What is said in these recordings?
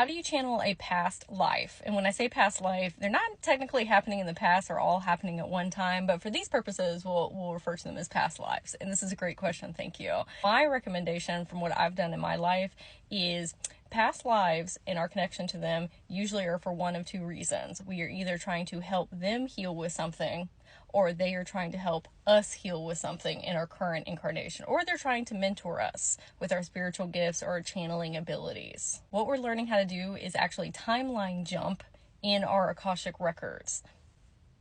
how do you channel a past life? And when I say past life, they're not technically happening in the past or all happening at one time, but for these purposes, we'll refer to them as past lives. And this is a great question. Thank you. My recommendation from what I've done in my life is past lives and our connection to them usually are for one of two reasons. We are either trying to help them heal with something, or they are trying to help us heal with something in our current incarnation, or they're trying to mentor us with our spiritual gifts or channeling abilities. What we're learning how to do is actually timeline jump in our Akashic records.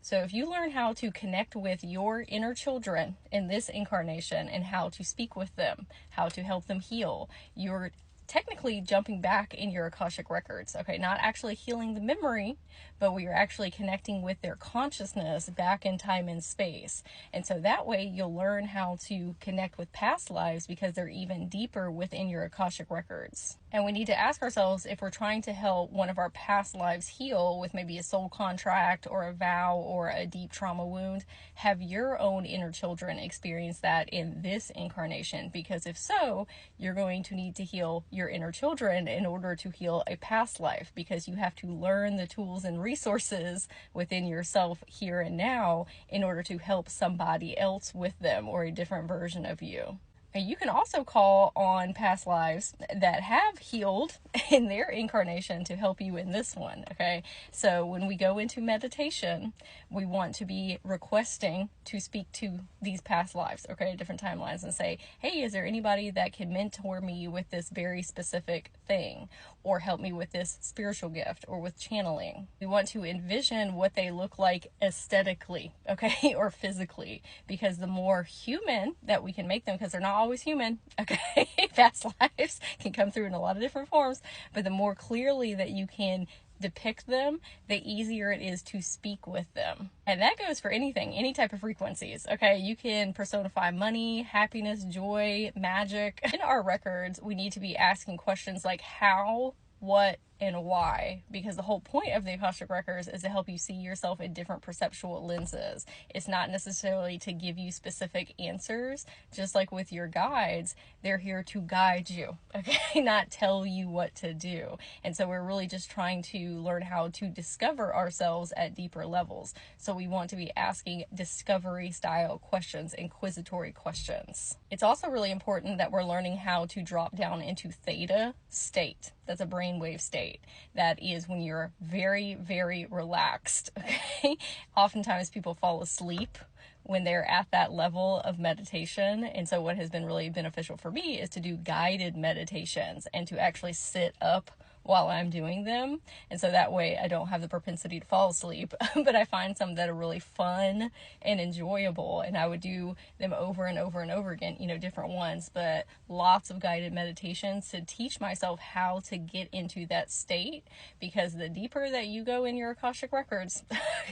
So if you learn how to connect with your inner children in this incarnation and how to speak with them, how to help them heal, you're technically jumping back in your Akashic records, okay? Not actually healing the memory, but we are actually connecting with their consciousness back in time and space. And so that way you'll learn how to connect with past lives because they're even deeper within your Akashic records. And we need to ask ourselves if we're trying to help one of our past lives heal with maybe a soul contract or a vow or a deep trauma wound, have your own inner children experience that in this incarnation? Because if so, you're going to need to heal your inner children in order to heal a past life, because you have to learn the tools and resources within yourself here and now in order to help somebody else with them or a different version of you. And you can also call on past lives that have healed in their incarnation to help you in this one, okay? So when we go into meditation, we want to be requesting to speak to these past lives, okay, different timelines, and say, hey, is there anybody that can mentor me with this very specific thing, or help me with this spiritual gift, or with channeling? We want to envision what they look like aesthetically, okay, or physically, because the more human that we can make them, because they're not always human, okay? Past lives can come through in a lot of different forms, but the more clearly that you can depict them, the easier it is to speak with them. And that goes for anything, any type of frequencies, okay? You can personify money, happiness, joy, magic. In our records, we need to be asking questions like how, what, and why, because the whole point of the Akashic records is to help you see yourself in different perceptual lenses. It's not necessarily to give you specific answers. Just like with your guides, they're here to guide you, okay? Not tell you what to do. And so we're really just trying to learn how to discover ourselves at deeper levels. So we want to be asking discovery style questions, inquisitory questions. It's also really important that we're learning how to drop down into theta state. That's a brainwave state. That is when you're very, very relaxed, okay? Oftentimes people fall asleep when they're at that level of meditation. And so what has been really beneficial for me is to do guided meditations and to actually sit up while I'm doing them. And so that way I don't have the propensity to fall asleep, but I find some that are really fun and enjoyable. And I would do them over and over and over again, different ones, but lots of guided meditations to teach myself how to get into that state, because the deeper that you go in your Akashic records,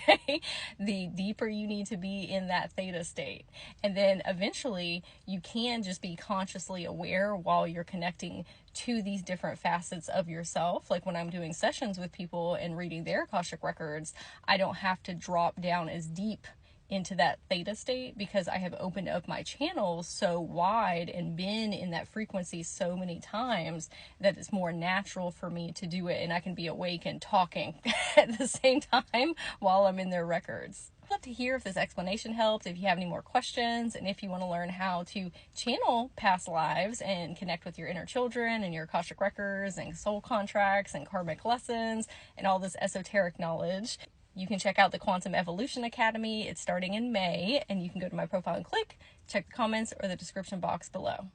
okay, the deeper you need to be in that theta state. And then eventually you can just be consciously aware while you're connecting to these different facets of yourself. Like when I'm doing sessions with people and reading their Akashic records, I don't have to drop down as deep into that theta state because I have opened up my channels so wide and been in that frequency so many times that it's more natural for me to do it, and I can be awake and talking at the same time while I'm in their records. I'd love to hear if this explanation helped, if you have any more questions, and if you want to learn how to channel past lives and connect with your inner children and your Akashic records and soul contracts and karmic lessons and all this esoteric knowledge. You can check out the Quantum Evolution Academy. It's starting in May, and you can go to my profile and click, check the comments or the description box below.